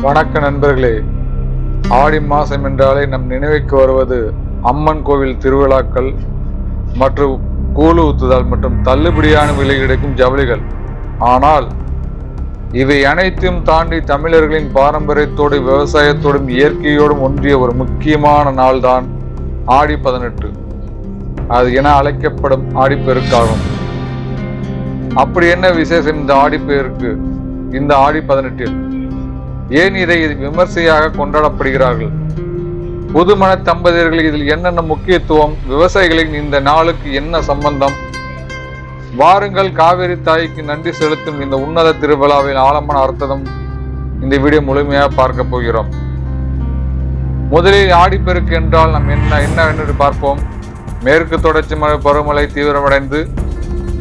வணக்க நண்பர்களே, ஆடி மாசம் என்றாலே நம் நினைவுக்கு வருவது அம்மன் கோவில் திருவிழாக்கள் மற்றும் கூழு ஊத்துதல் மற்றும் தள்ளுபடியான விலை கிடைக்கும் ஜவுளிகள். ஆனால் இவை அனைத்தையும் தாண்டி தமிழர்களின் பாரம்பரியத்தோடு விவசாயத்தோடும் இயற்கையோடும் ஒன்றிய ஒரு முக்கியமான நாள் தான் ஆடி 18. அது என அழைக்கப்படும் ஆடிப்பெருக்காகும். அப்படி என்ன விசேஷம் இந்த ஆடிப்பெருக்கு? இந்த ஆடி 18 ஏன் இதை விமர்சையாக கொண்டாடப்படுகிறார்கள்? புதுமண தம்பதியர்கள் இதில் என்னென்ன முக்கியத்துவம்? விவசாயிகளின் இந்த நாளுக்கு என்ன சம்பந்தம்? வாருங்கள், காவிரி தாய்க்கு நன்றி செலுத்தும் இந்த உன்னத திருவிழாவின் ஆழமான அர்த்தம் இந்த வீடியோ முழுமையாக பார்க்க போகிறோம். முதலில் ஆடிப்பெருக்கு என்றால் நாம் என்னவென்று பார்ப்போம். மேற்கு தொடர்ச்சி மலை பருவமழை தீவிரமடைந்து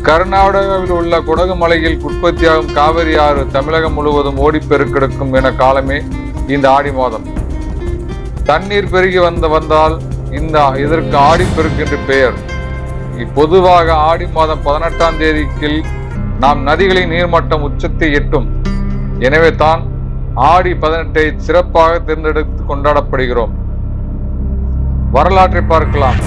கர்நாடகாவில் உள்ள குடகு மலையில் உற்பத்தியாகும் காவிரி ஆறு தமிழகம் முழுவதும் ஓடிப்பெருக்கெடுக்கும் என காலமே இந்த ஆடி மாதம். தண்ணீர் பெருகி வந்தால் இதற்கு ஆடிப்பெருக்கு என்று பெயர். பொதுவாக ஆடி மாதம் 18ஆம் தேதிக்கு நாம் நதிகளின் நீர்மட்டம் உச்சத்தை எட்டும். எனவே தான் ஆடி 18ஐ சிறப்பாக தேர்ந்தெடுத்து கொண்டாடப்படுகிறோம். வரலாற்றை பார்க்கலாம்.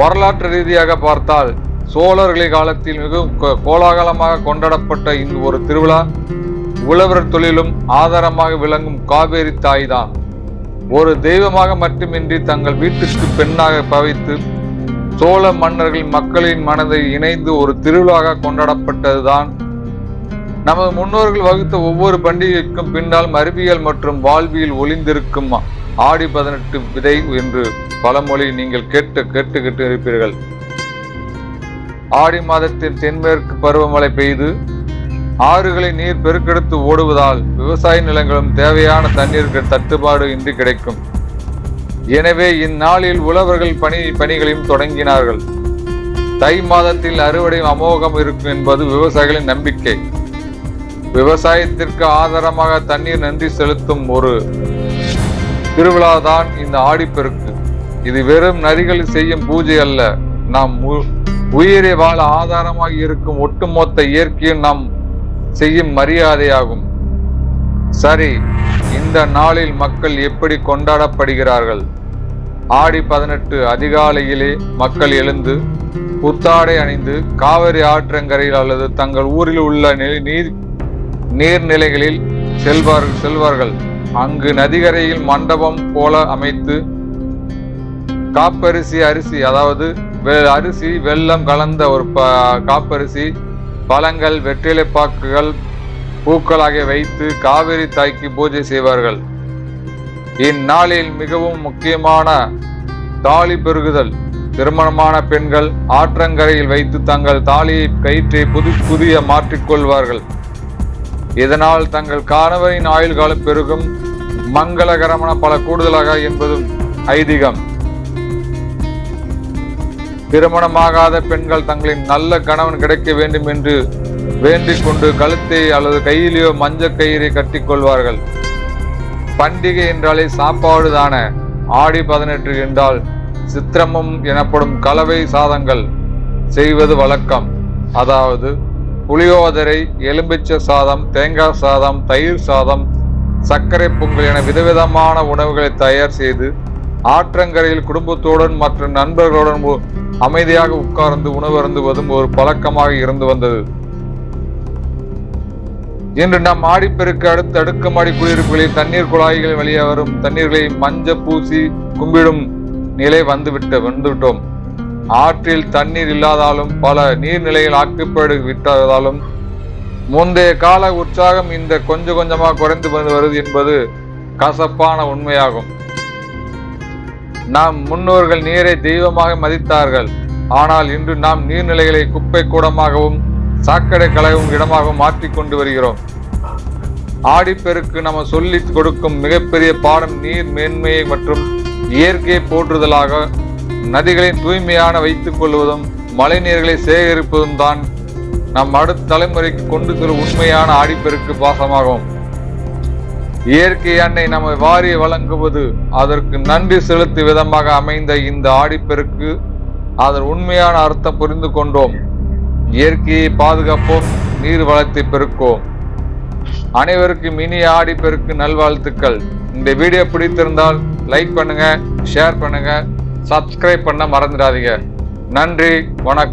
வரலாற்று ரீதியாக பார்த்தால் சோழர்களின் காலத்தில் மிகவும் கோலாகலமாக கொண்டாடப்பட்ட இந்த ஒரு திருவிழா உழவர் தொழிலும் ஆதாரமாக விளங்கும் காவேரி தாய் தான் ஒரு தெய்வமாக மட்டுமின்றி தங்கள் வீட்டுக்கு பெண்ணாக பவித்து சோழ மன்னர்கள் மக்களின் மனதை இணைந்து ஒரு திருவிழாவாக கொண்டாடப்பட்டதுதான். நமது முன்னோர்கள் வகுத்த ஒவ்வொரு பண்டிகைக்கும் பின்னால் அறிவியல் மற்றும் வாழ்வியல் ஒளிந்திருக்கும் ஆடி 18 விதை என்று பழமொழி நீங்கள் கேட்டு இருப்பீர்கள். ஆடி மாதத்தில் தென்மேற்கு பருவமழை பெய்து ஆறுகளை நீர் பெருக்கெடுத்து ஓடுவதால் விவசாய நிலங்களும் தேவையான தண்ணீருக்கு தட்டுப்பாடு இன்றி கிடைக்கும். எனவே இந்நாளில் உழவர்கள் பணிகளையும் தொடங்கினார்கள். தை மாதத்தில் அறுவடை அமோகம் இருக்கும் என்பது விவசாயிகளின் நம்பிக்கை. விவசாயத்திற்கு ஆதாரமாக தண்ணீர் நன்றி செலுத்தும் ஒரு திருவிழாதான் இந்த ஆடிப்பெருக்கு. இது வெறும் நதிகளில் செய்யும் பூஜை அல்ல, நாம் உயிரை வாழ ஆதாரமாக இருக்கும் ஒட்டுமொத்த இயற்கையும் நாம் செய்யும் மரியாதையாகும். சரி, இந்த நாளில் மக்கள் எப்படி கொண்டாடப்படுகிறார்கள்? ஆடி 18 அதிகாலையிலே மக்கள் எழுந்து புத்தாடை அணிந்து காவிரி ஆற்றங்கரையில் அல்லது தங்கள் ஊரில் உள்ள நீர்நிலைகளில் செல்வார்கள். அங்கு நதிகரையில் மண்டபம் போல அமைத்து காப்பரிசி அரிசி, அதாவது அரிசி வெல்லம் கலந்த ஒரு காப்பரிசி, பழங்கள், வெற்றிலைப்பாக்குகள், பூக்கள் ஆகிய வைத்து காவிரி தாய்க்கு பூஜை செய்வார்கள். இந்நாளில் மிகவும் முக்கியமான தாலி பெருகுதல். திருமணமான பெண்கள் ஆற்றங்கரையில் வைத்து தங்கள் தாலியை கயிற்றை புதிய மாற்றிக்கொள்வார்கள். இதனால் தங்கள் கணவரின் ஆயுள் காலம் பெருகும், மங்களகரமான பல கூடுதலாக என்பதும் ஐதீகம். திருமணமாகாத பெண்கள் தங்களின் நல்ல கணவன் கிடைக்க வேண்டும் என்று வேண்டிக் கொண்டு கழுத்தை அல்லது கையிலேயோ மஞ்சள் கயிறை கட்டிக்கொள்வார்கள். பண்டிகை என்றாலே சாப்பாடு தானே. ஆடி 18 என்றால் சித்திரமம் எனப்படும் கலவை சாதங்கள் செய்வது வழக்கம். அதாவது புளியோதரை, எலும்பிச்சை சாதம், தேங்காய் சாதம், தயிர் சாதம், சர்க்கரை பொங்கல் என விதவிதமான உணவுகளை தயார் செய்து ஆற்றங்கரையில் குடும்பத்துடன் மற்றும் நண்பர்களுடன் அமைதியாக உட்கார்ந்து உணவு அருந்துவதும் ஒரு பழக்கமாக இருந்து வந்தது. இன்று நம் ஆடிப்பெருக்கு அடுத்து அடுக்குமாடி குடியிருப்புகளில் தண்ணீர் குழாய்கள் வழியே வரும் தண்ணீர்களை மஞ்ச பூசி கும்பிடும் நிலை வந்துவிட்டோம். ஆற்றில் தண்ணீர் இல்லாதாலும் பல நீர்நிலைகள் ஆக்கப்பட்டு விட்டதாலும் முந்தைய கால உற்சாகம் இந்த கொஞ்சமாக குறைந்து வருவது என்பது கசப்பான உண்மையாகும். நாம் முன்னோர்கள் நீரை தெய்வமாக மதித்தார்கள். ஆனால் இன்று நாம் நீர்நிலைகளை குப்பை கூடமாகவும் சாக்கடை கலவும் இடமாகவும் மாற்றிக்கொண்டு வருகிறோம். ஆடிப்பெருக்கு நம்ம சொல்லி கொடுக்கும் மிகப்பெரிய பாடம் நீர் மேன்மையை மற்றும் இயற்கையை போற்றுதலாக நதிகளின் தூய்மையான வைத்துக் கொள்வதும் மழை நீர்களை சேகரிப்பதும் தான் நம் அடுத்த தலைமுறைக்கு கொண்டு செல்லும் உண்மையான ஆடிப்பெருக்கு பாசமாகும். இயற்கை அன்னை நம்மை வாரி வழங்குவது அதற்கு நன்றி செலுத்தும் விதமாக அமைந்த இந்த ஆடிப்பெருக்கு அதன் உண்மையான அர்த்தம் புரிந்து கொண்டோம். இயற்கையை பாதுகாப்போம், நீர் வளத்தை பெருக்குவோம். அனைவருக்கும் இனிய ஆடிப்பெருக்கு நல்வாழ்த்துக்கள். இந்த வீடியோ பிடித்திருந்தால் லைக் பண்ணுங்க, ஷேர் பண்ணுங்க, சப்ஸ்கிரைப் பண்ண மறந்துடாதீங்க. நன்றி, வணக்கம்.